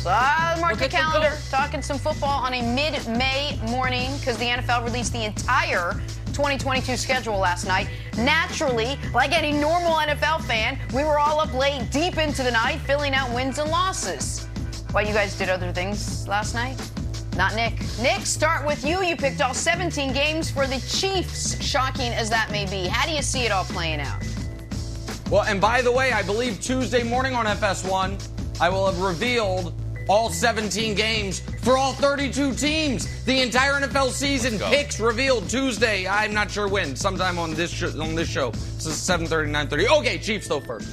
Mark your calendar. Talking some football on a mid-May morning because the NFL released the entire 2022 schedule last night. Naturally, like any normal NFL fan, we were all up late, deep into the night, filling out wins and losses. Why, you guys did other things last night? Not Nick. Nick, start with you. You picked all 17 games for the Chiefs, shocking as that may be. How do you see it all playing out? Well, and by the way, I believe Tuesday morning on FS1, I will have revealed all 17 games for all 32 teams. The entire NFL season picks revealed Tuesday. I'm not sure when. Sometime on this show. This is 7:30, 9:30. Okay, Chiefs though first.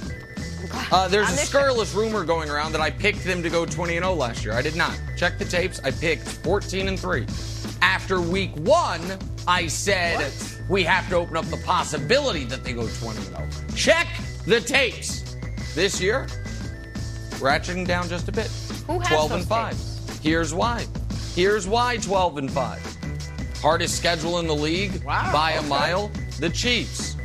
There's a scurrilous rumor going around that I picked them to go 20-0 last year. I did not. Check the tapes. I picked 14-3. After week 1, I said we have to open up the possibility that they go 20-0. Check the tapes. This year, ratcheting down just a bit. Who has 12-5. Here's why. Here's why 12-5. Hardest schedule in the league by a mile. The Chiefs.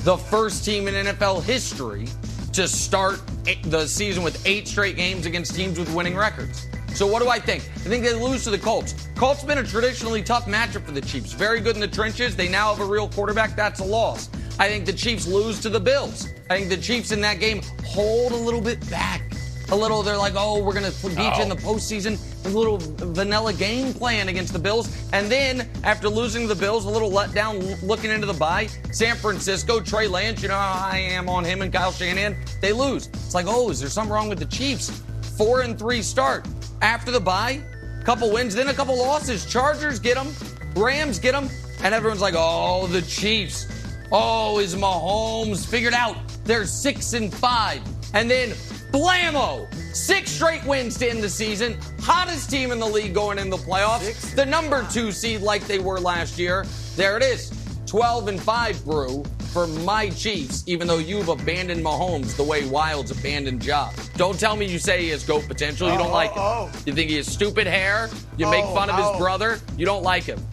The first team in NFL history to start the season with 8 straight games against teams with winning records. So what do I think? I think they lose to the Colts. Colts been a traditionally tough matchup for the Chiefs. Very good in the trenches. They now have a real quarterback. That's a loss. I think the Chiefs lose to the Bills. I think the Chiefs in that game hold a little bit back. They're like, oh, we're going to beat you in the postseason. A little vanilla game plan against the Bills. And then, after losing to the Bills, a little letdown looking into the bye. San Francisco, Trey Lance, you know how I am on him and Kyle Shanahan. They lose. It's like, oh, is there something wrong with the Chiefs? 4-3 start. After the bye, a couple wins, then a couple losses. Chargers get them. Rams get them. And everyone's like, oh, the Chiefs. Oh, is Mahomes figured out? They're 6-5. And then blammo! 6 straight wins to end the season. Hottest team in the league going in the playoffs. The number 2 seed like they were last year. There it is. 12-5, Brew, for my Chiefs, even though you've abandoned Mahomes the way Wild's abandoned Ja. Don't tell me you say he has GOAT potential. You don't like him. You think he has stupid hair. You make fun of his brother. You don't like him.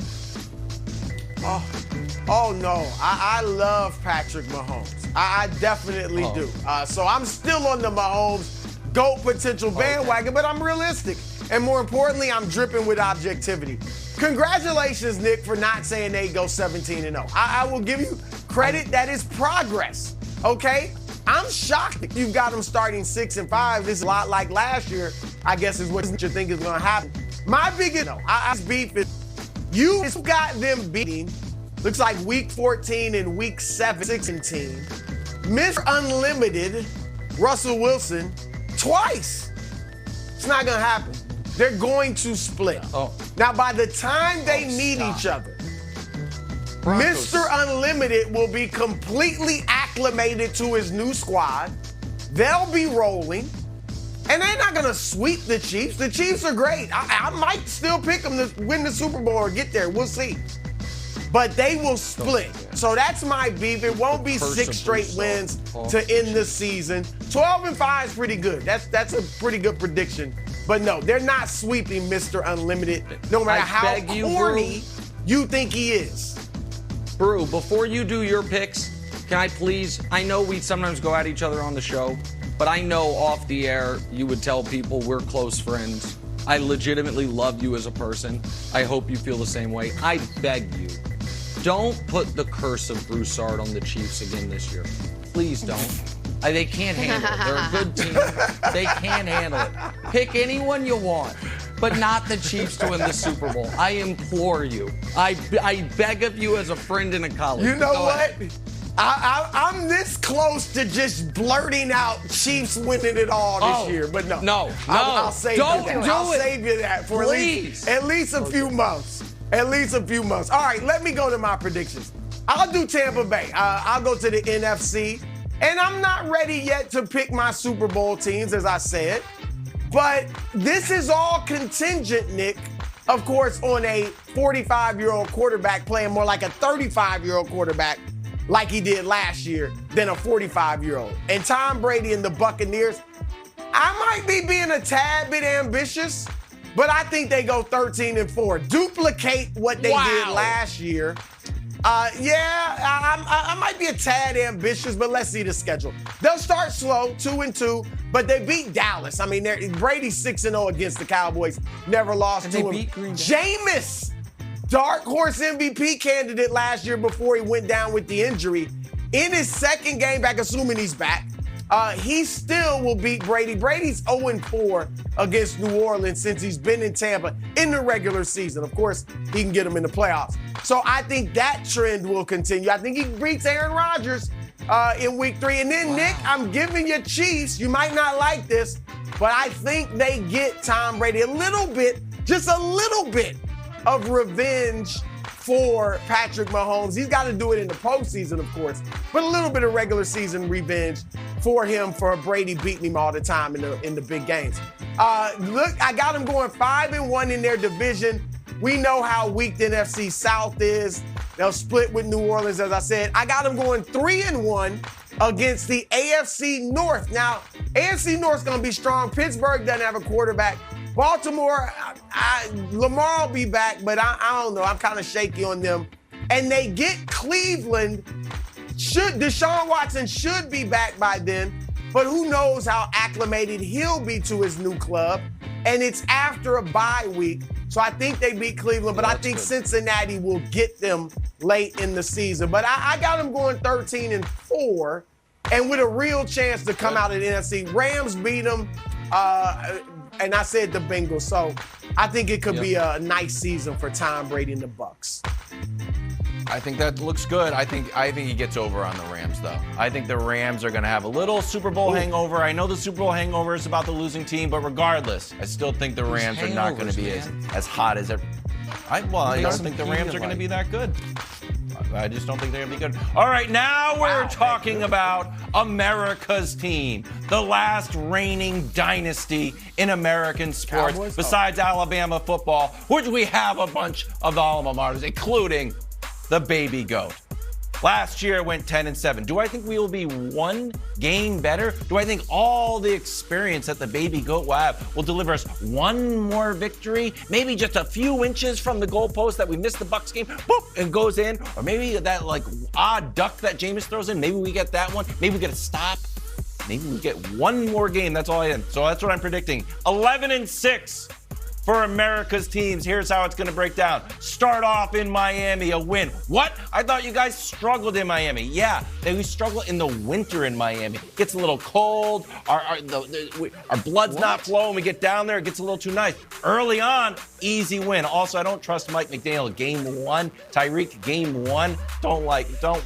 Oh, no. I love Patrick Mahomes. I definitely do. So I'm still on the Mahomes GOAT potential bandwagon, but I'm realistic. And more importantly, I'm dripping with objectivity. Congratulations, Nick, for not saying they go 17-0. I will give you credit. That is progress, okay? I'm shocked that you've got them starting 6-5. This is a lot like last year, I guess, is what you think is going to happen. My biggest beef is you've got them beating, looks like week 14 and week 7, 16. Mr. Unlimited, Russell Wilson, twice. It's not going to happen. They're going to split. Now, by the time they meet each other, Mr. Unlimited will be completely acclimated to his new squad. They'll be rolling. And they're not going to sweep the Chiefs. The Chiefs are great. I might still pick them to win the Super Bowl or get there. We'll see. But they will split. So that's my beef. It won't be 6 straight wins to end the season. 12-5 is pretty good. That's a pretty good prediction. But no, they're not sweeping Mr. Unlimited, no matter how corny you think he is. Brew, before you do your picks, can I please, I know we sometimes go at each other on the show, but I know off the air you would tell people we're close friends. I legitimately love you as a person. I hope you feel the same way. I beg you, don't put the curse of Broussard on the Chiefs again this year. Please don't. They can't handle it. They're a good team. They can't handle it. Pick anyone you want, but not the Chiefs to win the Super Bowl. I implore you. I beg of you as a friend and a colleague. You know what? I'm this close to just blurting out Chiefs winning it all this year, but no. I'll save I'll save you that for at least a few months. At least a few months. All right, let me go to my predictions. I'll do Tampa Bay. I'll go to the NFC. And I'm not ready yet to pick my Super Bowl teams, as I said. But this is all contingent, Nick, of course, on a 45-year-old quarterback playing more like a 35-year-old quarterback like he did last year than a 45-year-old. And Tom Brady and the Buccaneers, I might be being a tad bit ambitious, but I think they go 13-4. Duplicate what they did last year. I might be a tad ambitious, but let's see the schedule. They'll start slow, 2-2, but they beat Dallas. I mean, Brady's 6-0 against the Cowboys. Never lost to him. Beat Green Bay. Jameis, dark horse MVP candidate last year before he went down with the injury. In his second game back, assuming he's back, he still will beat Brady. Brady's 0-4 against New Orleans since he's been in Tampa in the regular season. Of course, he can get him in the playoffs. So I think that trend will continue. I think he beats Aaron Rodgers in week 3. And then, Nick, I'm giving you Chiefs. You might not like this, but I think they get Tom Brady a little bit, just a little bit of revenge for Patrick Mahomes. He's got to do it in the postseason, of course, but a little bit of regular season revenge for him for Brady beating him all the time in the big games. Look, I got him going 5-1 in their division. We know how weak the NFC South is. They'll split with New Orleans, as I said. I got him going 3-1 against the AFC North. Now, AFC North's going to be strong. Pittsburgh doesn't have a quarterback. Baltimore, Lamar will be back, but I don't know. I'm kind of shaky on them. And they get Cleveland. Deshaun Watson should be back by then, but who knows how acclimated he'll be to his new club. And it's after a bye week. So I think they beat Cleveland, but I think Cincinnati will get them late in the season. But I got them going 13-4 and with a real chance to come out of the NFC. Rams beat them. And I said the Bengals, so I think it could be a nice season for Tom Brady and the Bucs. I think that looks good. I think he gets over on the Rams, though. I think the Rams are going to have a little Super Bowl hangover. I know the Super Bowl hangover is about the losing team, but regardless, I still think the Rams are not going to be as hot as I don't think the Rams are going to be that good. I just don't think they're going to be good. All right, now we're talking about America's team, the last reigning dynasty in American sports, Cowboys? besides Alabama football, which we have a bunch of alma maters, including the Baby Goat. Last year it went 10-7. Do I think we will be one game better? Do I think all the experience that the Baby Goat will have will deliver us one more victory? Maybe just a few inches from the goalpost that we missed the Bucs game, boop, and goes in. Or maybe that odd duck that Jameis throws in, maybe we get that one. Maybe we get a stop. Maybe we get one more game. That's all I am. So that's what I'm predicting. 11-6. For America's teams. Here's how it's going to break down. Start off in Miami, a win. What? I thought you guys struggled in Miami. Yeah, we struggle in the winter in Miami. Gets a little cold. Our blood's not flowing. We get down there, it gets a little too nice. Early on, easy win. Also, I don't trust Mike McDaniel. Game 1, Tyreek, game 1.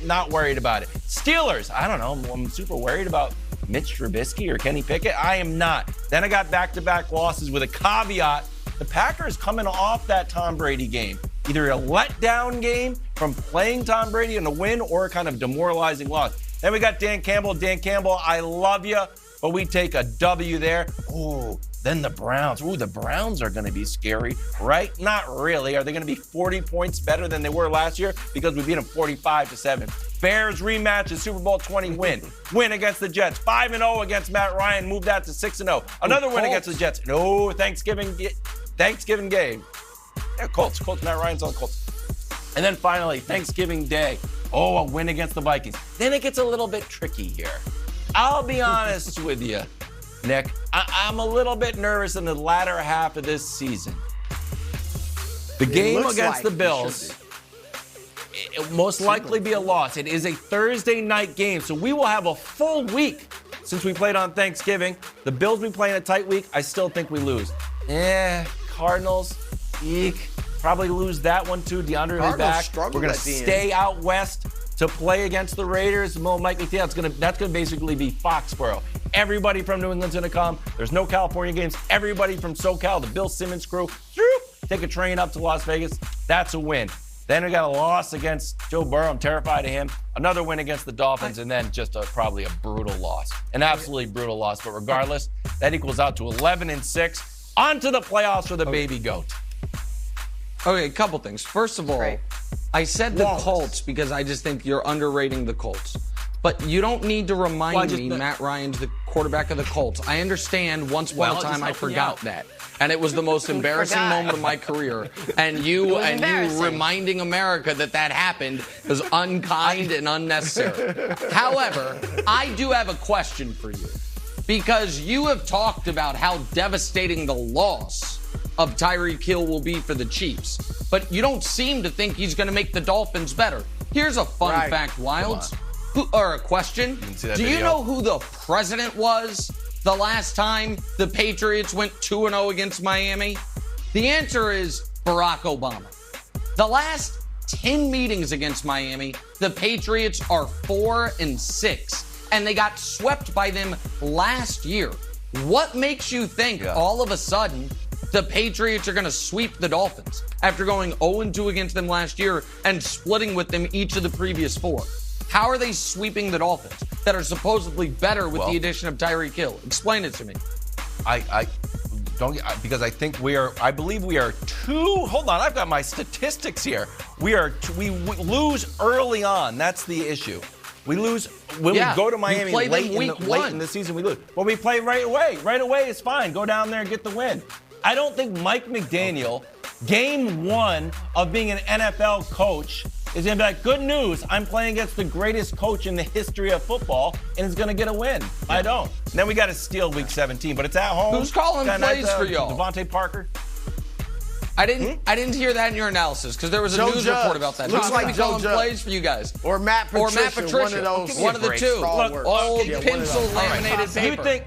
Not worried about it. Steelers, I don't know. I'm super worried about Mitch Trubisky or Kenny Pickett. I am not. Then I got back-to-back losses with a caveat. The Packers coming off that Tom Brady game. Either a letdown game from playing Tom Brady in a win or a kind of demoralizing loss. Then we got Dan Campbell. Dan Campbell, I love you, but we take a W there. Ooh, then the Browns. Ooh, the Browns are going to be scary, right? Not really. Are they going to be 40 points better than they were last year? Because we beat them 45-7. Bears rematch, a Super Bowl 20 win. Win against the Jets. 5-0 against Matt Ryan. Moved that to 6-0. Another win against the Jets. No, Thanksgiving game. Yeah, Colts. Matt Ryan's on Colts. And then finally, Thanksgiving Day. Oh, a win against the Vikings. Then it gets a little bit tricky here. I'll be honest with you, Nick. I'm a little bit nervous in the latter half of this season. The game against the Bills, it will most likely be a loss. It is a Thursday night game, so we will have a full week since we played on Thanksgiving. The Bills be playing a tight week. I still think we lose. Cardinals, eek. Probably lose that one too. DeAndre will be back. We're going to stay out west to play against the Raiders. Mike McDaniel, that's going to basically be Foxborough. Everybody from New England's going to come. There's no California games. Everybody from SoCal, the Bill Simmons crew, take a train up to Las Vegas. That's a win. Then we got a loss against Joe Burrow. I'm terrified of him. Another win against the Dolphins, and then just probably a brutal loss. An absolutely brutal loss. But regardless, that equals out to 11-6. On to the playoffs for the Baby Goat. Okay, a couple things. First of all, I said the Colts because I just think you're underrating the Colts. But you don't need to remind me Matt Ryan's the quarterback of the Colts. I understand once upon a time I forgot that. And it was the most embarrassing moment of my career. And you reminding America that happened was unkind and unnecessary. However, I do have a question for you. Because you have talked about how devastating the loss of Tyreek Hill will be for the Chiefs. But you don't seem to think he's going to make the Dolphins better. Here's a fun fact, Wilds. Or a question. Do you know who the president was the last time the Patriots went 2-0 against Miami? The answer is Barack Obama. The last 10 meetings against Miami, the Patriots are 4-6. And they got swept by them last year. What makes you think all of a sudden the Patriots are going to sweep the Dolphins after going 0-2 against them last year and splitting with them each of the previous 4? How are they sweeping the Dolphins that are supposedly better with the addition of Tyreek Hill? Explain it to me. I don't, because I believe we are hold on, I've got my statistics here. We lose early on. That's the issue. We lose when we go to Miami late in the season. We lose. Well, we play right away. Right away is fine. Go down there and get the win. I don't think Mike McDaniel, game 1 of being an NFL coach, is going to be like, good news, I'm playing against the greatest coach in the history of football, and is going to get a win. I don't. And then we got to steal week 17, but it's at home. Who's calling plays for y'all? Devontae Parker. I didn't hear that in your analysis because there was a news report about that. Looks like Joe calling plays for you guys. Or Matt Patricia. One of the two. Look, Old pencil laminated paper.